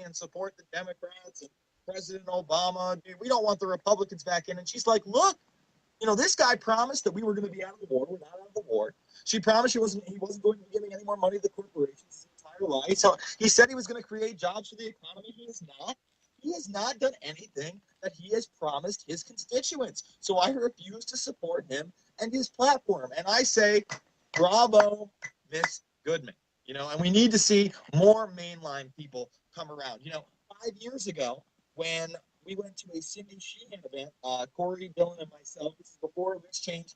and support the Democrats and President Obama. Dude, we don't want the Republicans back in. And she's like, look, this guy promised that we were going to be out of the war. We're not out of the war. She promised he wasn't going to be giving any more money to the corporations his entire life. So he said he was going to create jobs for the economy. He has not. He has not done anything that he has promised his constituents. So I refuse to support him and his platform. And I say, bravo, Miss Goodman. And we need to see more mainline people come around. 5 years ago, when we went to a Cindy Sheehan event, Corey, Dylan, and myself, this is before Loose Change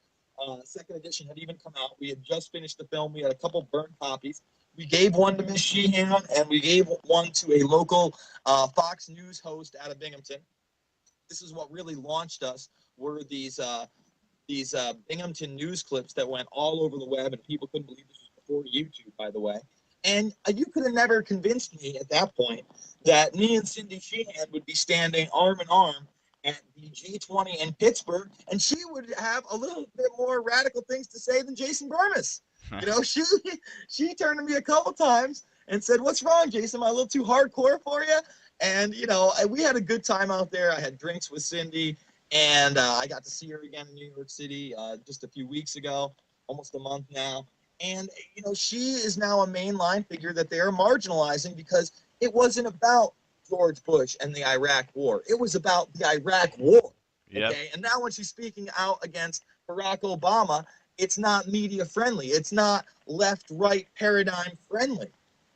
second edition had even come out. We had just finished the film. We had a couple burnt copies. We gave one to Miss Sheehan, and we gave one to a local Fox News host out of Binghamton. This is what really launched us, were these Binghamton news clips that went all over the web, and people couldn't believe this was before YouTube, by the way. And you could have never convinced me at that point that me and Cindy Sheehan would be standing arm in arm at the G20 in Pittsburgh, and she would have a little bit more radical things to say than Jason Bermas. She turned to me a couple times and said, "What's wrong, Jason? Am I a little too hardcore for you?" And, we had a good time out there. I had drinks with Cindy, and I got to see her again in New York City just a few weeks ago, almost a month now. And, she is now a mainline figure that they are marginalizing because it wasn't about George Bush and the Iraq War. It was about the Iraq War. Yep. Okay? And now when she's speaking out against Barack Obama, it's not media friendly. It's not left-right paradigm friendly.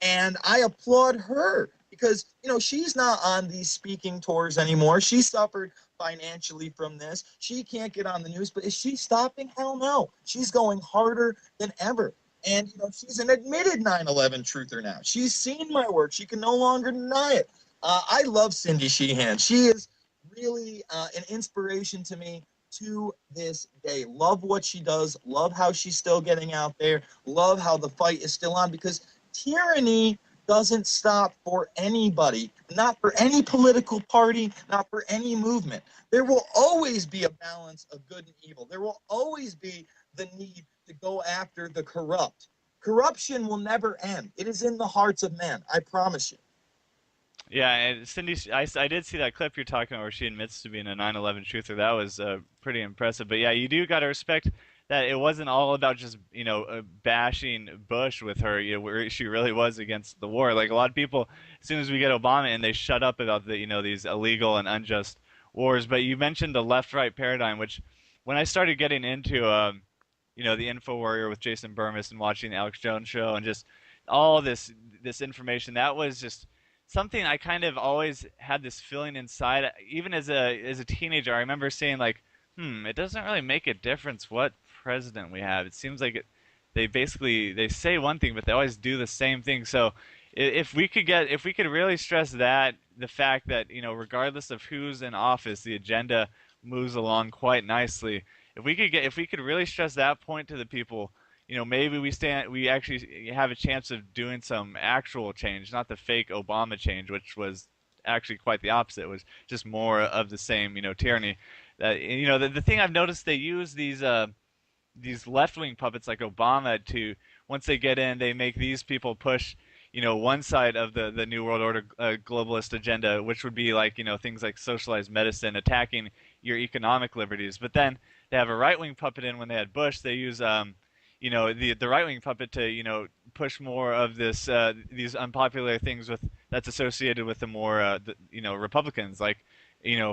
And I applaud her because, she's not on these speaking tours anymore. She suffered financially from this. She can't get on the news, but is she stopping? Hell no. She's going harder than ever. And, she's an admitted 9/11 truther now. She's seen my work. She can no longer deny it. I love Cindy Sheehan. She is really an inspiration to me to this day. Love what she does. Love how she's still getting out there. Love how the fight is still on, because tyranny doesn't stop for anybody, not for any political party, not for any movement. There will always be a balance of good and evil. There will always be the need to go after the corrupt. Corruption will never end. It is in the hearts of men, I promise you. Yeah, and Cindy, I did see that clip you're talking about where she admits to being a 9/11 truther. That was pretty impressive. But yeah, you do got to respect that it wasn't all about just, bashing Bush with her, where she really was against the war. Like a lot of people, as soon as we get Obama in, they shut up about the, these illegal and unjust wars. But you mentioned the left-right paradigm, which when I started getting into, the Infowarrior with Jason Bermas and watching the Alex Jones show and just all this information, that was just something I kind of always had this feeling inside. Even as a teenager, I remember saying like, it doesn't really make a difference what president we have. It seems like they say one thing, but they always do the same thing. So if we could really stress that, the fact that, regardless of who's in office, the agenda moves along quite nicely. If we could really stress that point to the people, maybe we actually have a chance of doing some actual change, not the fake Obama change, which was actually quite the opposite. It was just more of the same, tyranny. The thing I've noticed, they use these left-wing puppets like Obama to, once they get in, they make these people push, one side of the New World Order globalist agenda, which would be like, things like socialized medicine, attacking your economic liberties. But then they have a right-wing puppet in when they had Bush. They use, the right-wing puppet to, push more of these unpopular things that's associated with the more, Republicans, like,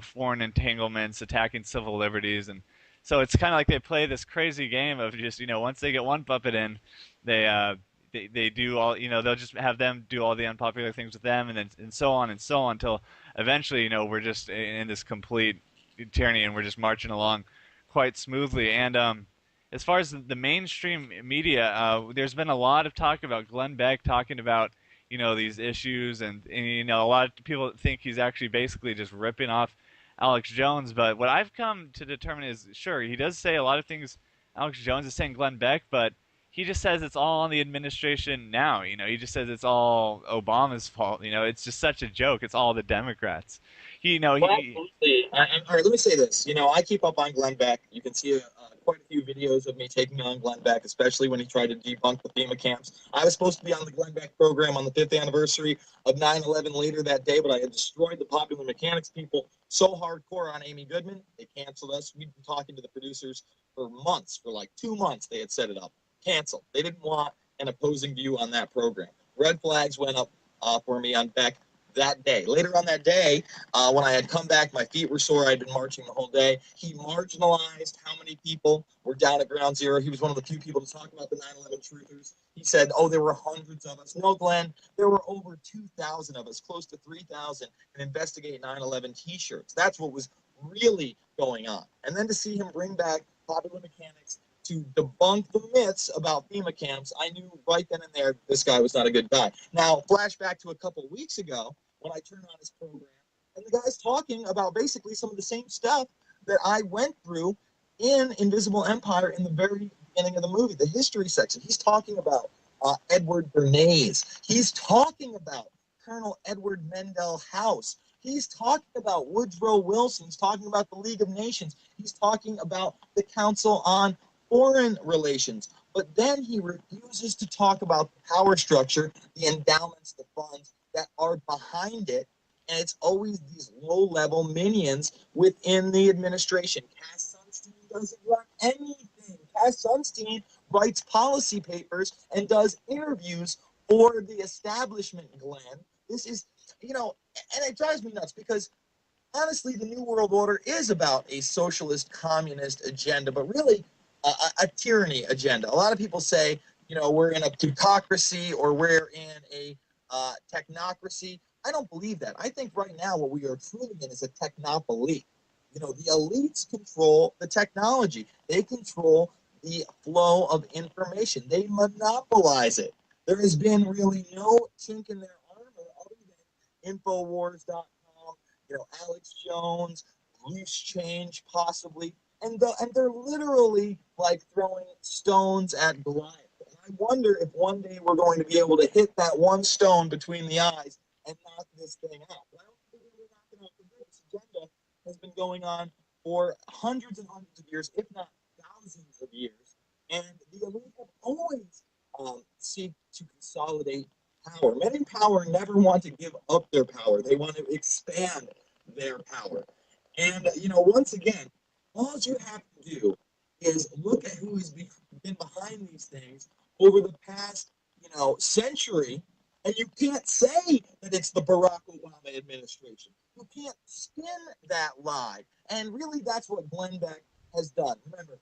foreign entanglements, attacking civil liberties. And so it's kind of like they play this crazy game of just, once they get one puppet in, they do all, they'll just have them do all the unpopular things with them, and so on until eventually, we're just in this complete tyranny and we're just marching along quite smoothly. And as far as the mainstream media, there's been a lot of talk about Glenn Beck talking about, these issues, and a lot of people think he's actually basically just ripping off Alex Jones. But what I've come to determine is, sure, he does say a lot of things Alex Jones is saying Glenn Beck, but he just says it's all on the administration now. He just says it's all Obama's fault. It's just such a joke. It's all the Democrats. He, you know, Well, he, absolutely. All right, let me say this. I keep up on Glenn Beck. You can see quite a few videos of me taking on Glenn Beck, especially when he tried to debunk the FEMA camps. I was supposed to be on the Glenn Beck program on the 5th anniversary of 9/11 later that day, but I had destroyed the Popular Mechanics people so hardcore on Amy Goodman, they canceled us. We'd been talking to the producers for months, for like 2 months, they had set it up. Canceled. They didn't want an opposing view on that program. Red flags went up for me on Beck that day. Later on that day, when I had come back, my feet were sore. I'd been marching the whole day. He marginalized how many people were down at Ground Zero. He was one of the few people to talk about the 9/11 truthers. He said, oh, there were hundreds of us. No, Glenn, there were over 2,000 of us, close to 3,000, and investigate 9/11 T-shirts. That's what was really going on. And then to see him bring back Popular Mechanics to debunk the myths about FEMA camps, I knew right then and there this guy was not a good guy. Now, flashback to a couple of weeks ago when I turned on his program, and the guy's talking about basically some of the same stuff that I went through in Invisible Empire in the very beginning of the movie, the history section. He's talking about Edward Bernays. He's talking about Colonel Edward Mendell House. He's talking about Woodrow Wilson. He's talking about the League of Nations. He's talking about the Council on Foreign Relations. But then he refuses to talk about the power structure, the endowments, the funds that are behind it. And it's always these low-level minions within the administration. Cass Sunstein doesn't run anything. Cass Sunstein writes policy papers and does interviews for the establishment, Glenn. This is, and it drives me nuts because honestly, the New World Order is about a socialist communist agenda, but really a tyranny agenda. A lot of people say, we're in a plutocracy or we're in a technocracy. I don't believe that. I think right now what we are truly in is a technopoly. The elites control the technology. They control the flow of information. They monopolize it. There has been really no chink in their armor other than Infowars.com, Alex Jones, loose change possibly, and they're literally like throwing stones at Goliath. And I wonder if one day we're going to be able to hit that one stone between the eyes and knock this thing out. But I don't think we're knocking out the good. This agenda has been going on for hundreds and hundreds of years, if not thousands of years, and the elite have always seek to consolidate power. Men in power never want to give up their power. They want to expand their power. And, once again, all you have to do is look at who has been behind these things over the past, century, and you can't say that it's the Barack Obama administration. You can't spin that lie. And really, that's what Glenn Beck has done. Remember,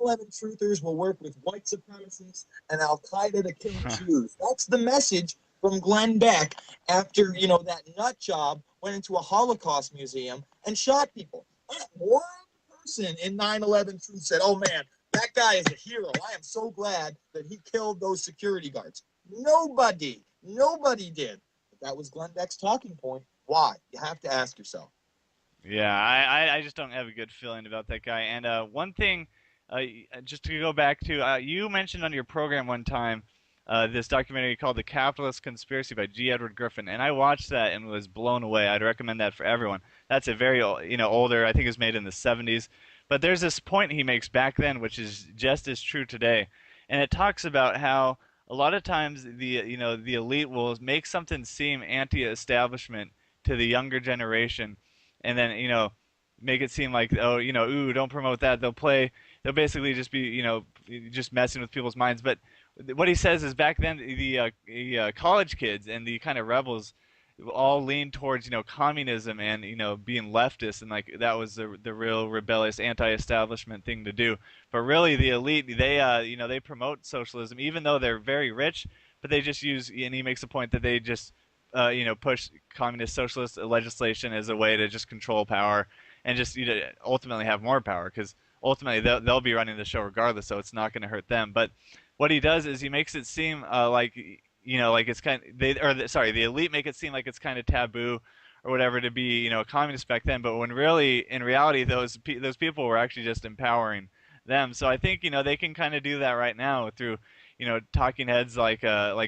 9/11 truthers will work with white supremacists and Al-Qaeda to kill Jews. That's the message from Glenn Beck after, that nut job went into a Holocaust museum and shot people. Not one person in 9/11 truth said, oh man, that guy is a hero. I am so glad that he killed those security guards. Nobody did. But that was Glenn Beck's talking point. Why? You have to ask yourself. Yeah, I just don't have a good feeling about that guy. And one thing, just to go back to, you mentioned on your program one time this documentary called The Capitalist Conspiracy by G. Edward Griffin, and I watched that and was blown away. I'd recommend that for everyone. That's a very, older, I think it was made in the 70s. But there's this point he makes back then, which is just as true today. And it talks about how a lot of times the elite will make something seem anti-establishment to the younger generation, and then make it seem like, oh, ooh, don't promote that. They'll basically just be just messing with people's minds. But what he says is back then the college kids and the kind of rebels all leaned towards communism and being leftist, and like that was the real rebellious anti-establishment thing to do. But really the elite, they promote socialism even though they're very rich, but they just use, and he makes a point that they just push communist socialist legislation as a way to just control power and just ultimately have more power, because ultimately they'll be running the show regardless, so it's not going to hurt them. But what he does is he makes it seem like like it's kind of, the elite make it seem like it's kind of taboo or whatever to be a communist back then, but when really in reality those people were actually just empowering them. So I think they can kind of do that right now through talking heads like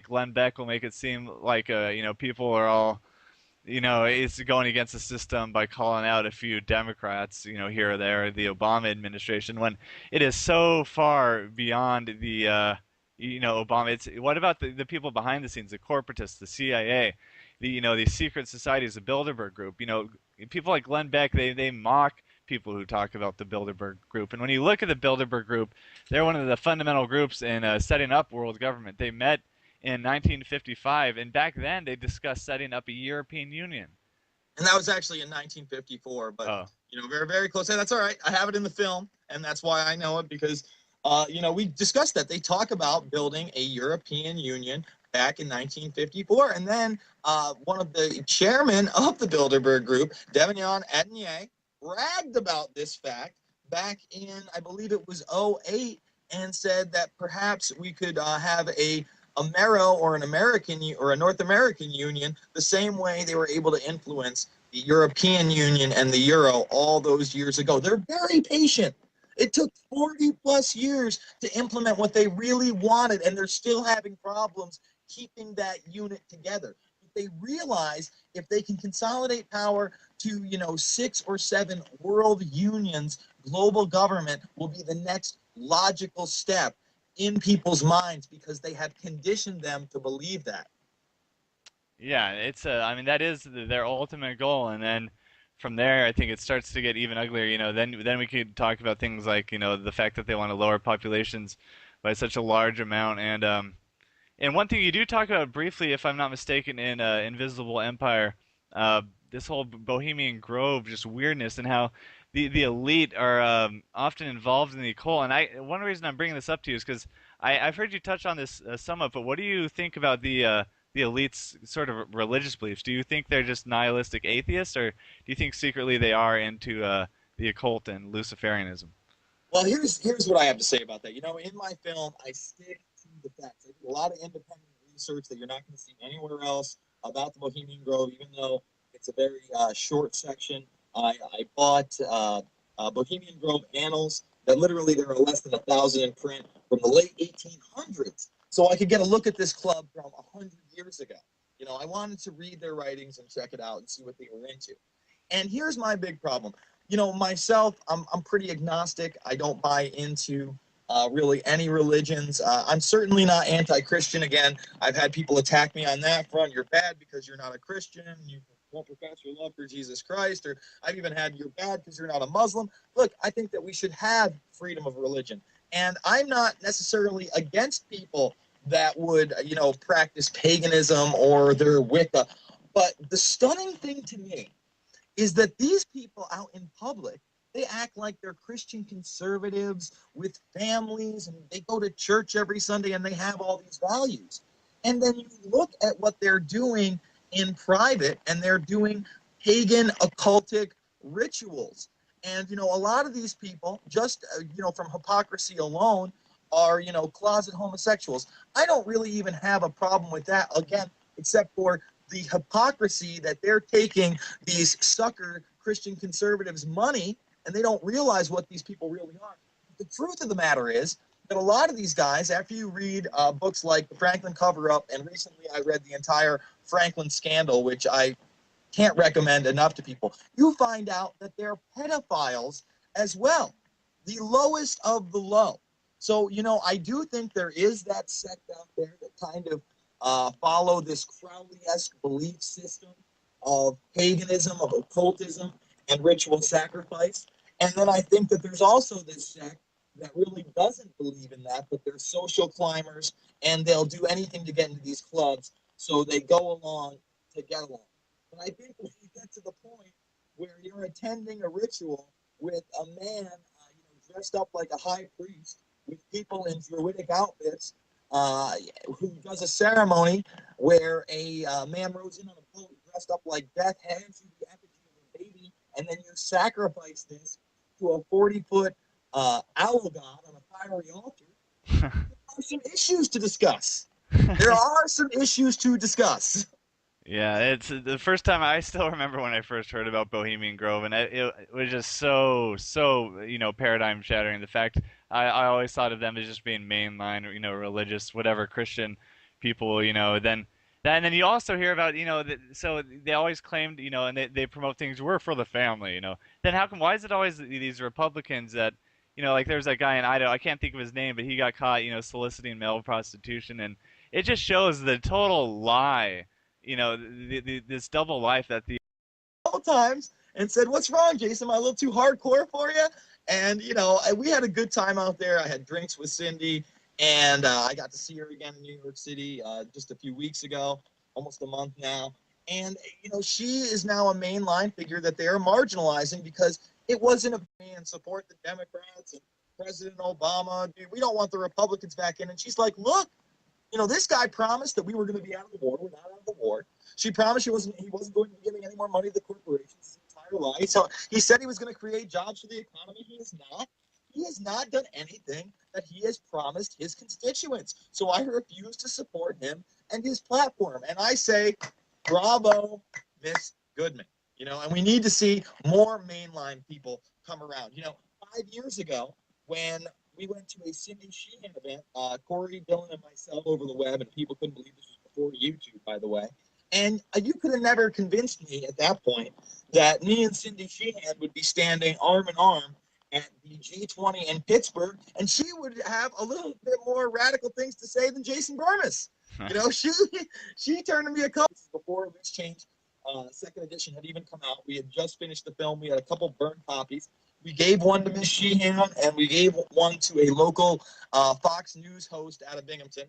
Glenn Beck will make it seem like people are all it's going against the system by calling out a few Democrats, here or there, the Obama administration, when it is so far beyond the, Obama. It's what about the people behind the scenes, the corporatists, the CIA, these secret societies, the Bilderberg Group. People like Glenn Beck, they mock people who talk about the Bilderberg Group. And when you look at the Bilderberg Group, they're one of the fundamental groups in setting up world government. They met in 1955, and back then they discussed setting up a European Union. And that was actually in 1954, but Oh, very, very close. Hey, that's all right. I have it in the film, and that's why I know it because, we discussed that. They talk about building a European Union back in 1954, and then one of the chairmen of the Bilderberg Group, Devignon Atenier, bragged about this fact back in, I believe it was '08, and said that perhaps we could have a Amero or an American or a North American Union the same way they were able to influence the European Union and the Euro all those years ago. They're very patient. It took 40 plus years to implement what they really wanted, and they're still having problems keeping that unit together. But they realize if they can consolidate power to, 6 or 7 world unions, global government will be the next logical step in people's minds because they have conditioned them to believe that. yeah, I mean, that is their ultimate goal, and then from there, I think it starts to get even uglier. Then we could talk about things like the fact that they want to lower populations by such a large amount, and one thing you do talk about briefly, if I'm not mistaken, in Invisible Empire, uh, this whole Bohemian Grove, just weirdness, and how the elite are often involved in the occult. And one reason I'm bringing this up to you is because I've heard you touch on this somewhat, but what do you think about the elite's sort of religious beliefs? Do you think they're just nihilistic atheists, or do you think secretly they are into the occult and Luciferianism? Well, here's what I have to say about that. In my film, I stick to the facts. I do a lot of independent research that you're not going to see anywhere else about the Bohemian Grove, even though it's a very short section. I bought Bohemian Grove Annals that literally there are less than 1,000 in print from the late 1800s, so I could get a look at this club from 100 years ago. I wanted to read their writings and check it out and see what they were into. And here's my big problem. Myself, I'm pretty agnostic. I don't buy into really any religions. I'm certainly not anti-Christian. Again, I've had people attack me on that front. You're bad because you're not a Christian. You won't profess your love for Jesus Christ. Or I've even had you're bad because you're not a Muslim. Look, I think that we should have freedom of religion. And I'm not necessarily against people that would, practice paganism or their Wicca. But the stunning thing to me is that these people out in public, they act like they're Christian conservatives with families and they go to church every Sunday and they have all these values. And then you look at what they're doing in private and they're doing pagan occultic rituals. And, a lot of these people, just, from hypocrisy alone, are, closet homosexuals. I don't really even have a problem with that, again, except for the hypocrisy that they're taking these sucker Christian conservatives' money and they don't realize what these people really are. The truth of the matter is that a lot of these guys, after you read books like The Franklin Cover-Up, and recently I read the entire Franklin Scandal, which I can't recommend enough to people, you find out that they're pedophiles as well, the lowest of the low. So, I do think there is that sect out there that kind of follow this Crowley-esque belief system of paganism, of occultism, and ritual sacrifice. And then I think that there's also this sect that really doesn't believe in that, but they're social climbers, and they'll do anything to get into these clubs, so they go along to get along. But I think if you get to the point where you're attending a ritual with a man dressed up like a high priest, with people in druidic outfits, who does a ceremony where a man rows in on a boat dressed up like death, hands you the effigy of a baby, and then you sacrifice this to a 40-foot owl god on a fiery altar. There are some issues to discuss. There are some issues to discuss. Yeah, it's the first time I still remember when I first heard about Bohemian Grove, and it was just so paradigm shattering. The fact I always thought of them as just being mainline, religious, whatever Christian people, and then you also hear about, so they always claimed, and they promote things we're for the family. Then how come, why is it always these Republicans that, like there's that guy in Idaho, I can't think of his name, but he got caught, soliciting male prostitution, and it just shows the total lie, this double life that the Couple times and said, "What's wrong, Jason? Am I a little too hardcore for you?" And we had a good time out there. I had drinks with Cindy, and I got to see her again in New York City just a few weeks ago, almost a month now. And she is now a mainline figure that they are marginalizing because it wasn't a and support the Democrats and President Obama. Dude, we don't want the Republicans back in. And she's like, "Look, this guy promised that we were going to be out of the war. We're not out of the war. She promised he wasn't going to be giving any more money to the corporations his entire life. So he said he was going to create jobs for the economy. He has not. He has not done anything that he has promised his constituents. So I refuse to support him and his platform. And I say, bravo, Miss Goodman. And we need to see more mainline people come around. 5 years ago, when we went to a Cindy Sheehan event, Corey, Dylan, and myself over the web, and people couldn't believe this was before YouTube, by the way. And you could have never convinced me at that point that me and Cindy Sheehan would be standing arm in arm at the G20 in Pittsburgh, and she would have a little bit more radical things to say than Jason Bermas. She turned to me a couple before Loose Change second edition had even come out. We had just finished the film. We had a couple burned copies. We gave one to Miss Sheehan, and we gave one to a local Fox News host out of Binghamton.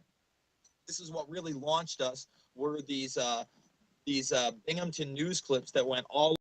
This is what really launched us. Were these Binghamton news clips that went all